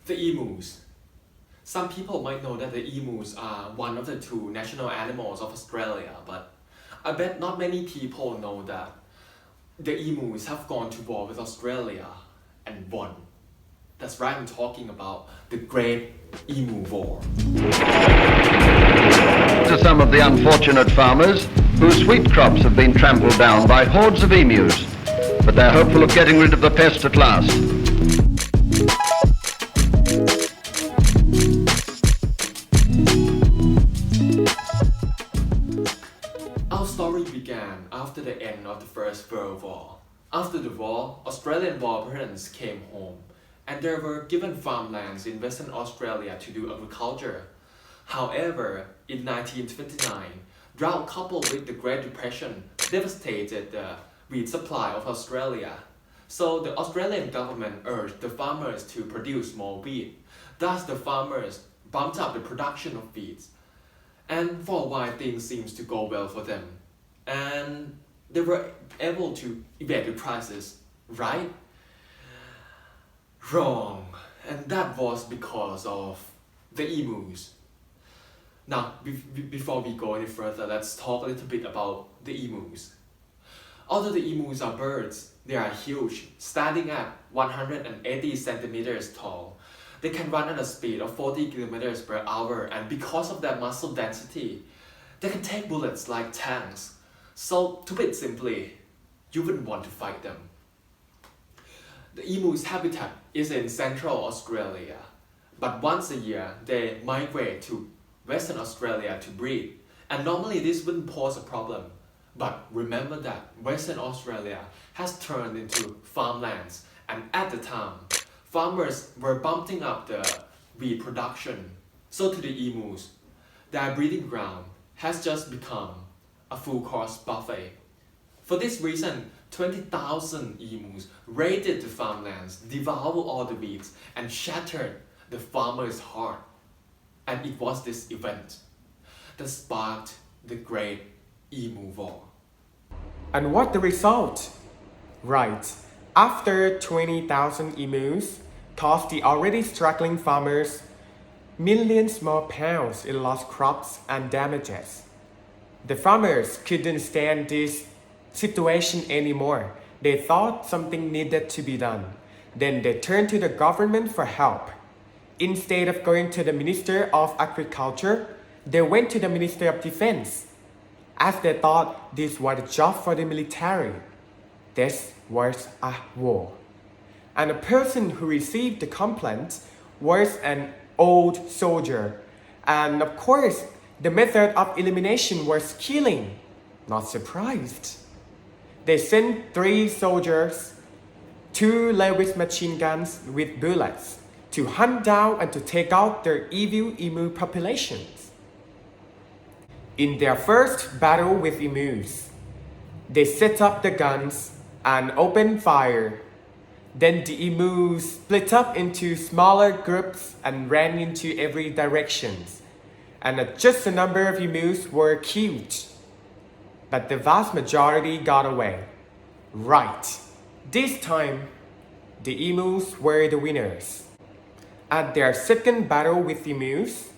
The emus. Some people might know that the emus are one of the two national animals of Australia, but I bet not many people know that the emus have gone to war with Australia and won. That's right, I'm talking about the Great Emu War. To some of the unfortunate farmers whose wheat crops have been trampled down by hordes of emus, but they're hopeful of getting rid of the pest at last. Our story began after the end of the First World War. After the war, Australian war veterans came home and they were given farmlands in Western Australia to do agriculture. However, in 1929, drought coupled with the Great Depression devastated the wheat supply of Australia. So the Australian government urged the farmers to produce more wheat. Thus the farmers bumped up the production of wheat. And for a while things seems to go well for them. And they were able to evade the crisis, right? Wrong. And that was because of the emus. Now, before we go any further, let's talk a little bit about the emus. Although the emus are birds, they are huge, standing at 180 centimeters tall. They can run at a speed of 40 kilometers per hour, and because of their muscle density, they can take bullets like tanks. So, to put it simply, you wouldn't want to fight them. The emu's habitat is in Central Australia, but once a year they migrate to Western Australia to breed, and normally this wouldn't pose a problem. But remember that Western Australia has turned into farmlands, and at the time, farmers were bumping up the wheat production. So to the emus, their breeding ground has just become a full-course buffet. For this reason, 20,000 emus raided the farmlands, devoured all the wheat, and shattered the farmer's heart. And it was this event that sparked the Great Emu War. And what the result? Right, after 20,000 emus cost the already struggling farmers millions more pounds in lost crops and damages. The farmers couldn't stand this situation anymore. They thought something needed to be done. Then they turned to the government for help. Instead of going to the Minister of Agriculture, they went to the Minister of Defense, as they thought this was a job for the military. This was a war. And the person who received the complaint was an old soldier. And of course, the method of elimination was killing. Not surprised. They sent 3 soldiers, 2 Lewis machine guns with bullets, to hunt down and to take out their evil emu populations. In their first battle with emus, they set up the guns and opened fire. Then the emus split up into smaller groups and ran into every direction. And just a number of emus were killed. But the vast majority got away. Right, this time, the emus were the winners. At their second battle with emus,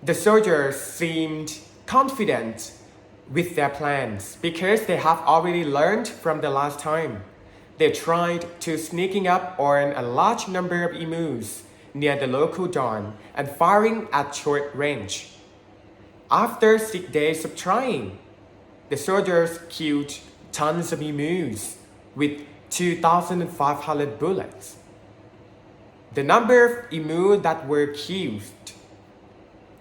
the soldiers seemed confident with their plans because they have already learned from the last time. They tried to sneaking up on a large number of emus near the local dawn and firing at short range. After 6 days of trying, the soldiers killed tons of emus with 2,500 bullets. The number of emu that were killed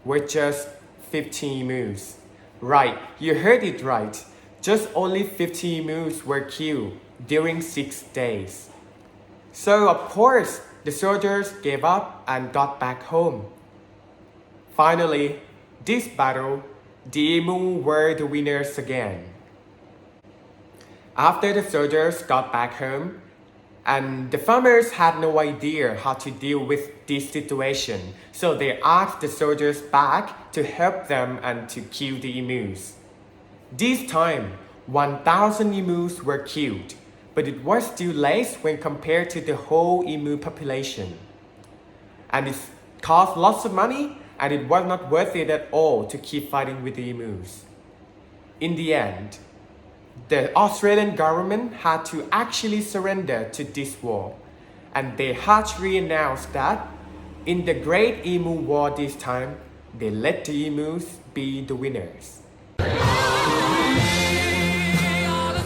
were just 15 emus. Right, you heard it right. Just only 50 emus were killed during 6 days. So of course, the soldiers gave up and got back home. Finally, this battle, the emu were the winners again. After the soldiers got back home, and the farmers had no idea how to deal with this situation, so they asked the soldiers back to help them and to kill the emus. This time, 1,000 emus were killed, but it was still less when compared to the whole emu population. and it cost lots of money, and it was not worth it at all to keep fighting with the emus. In the end, the Australian government had to actually surrender to this war, and they harshly announced that in the Great Emu War this time, they let the emus be the winners. We are the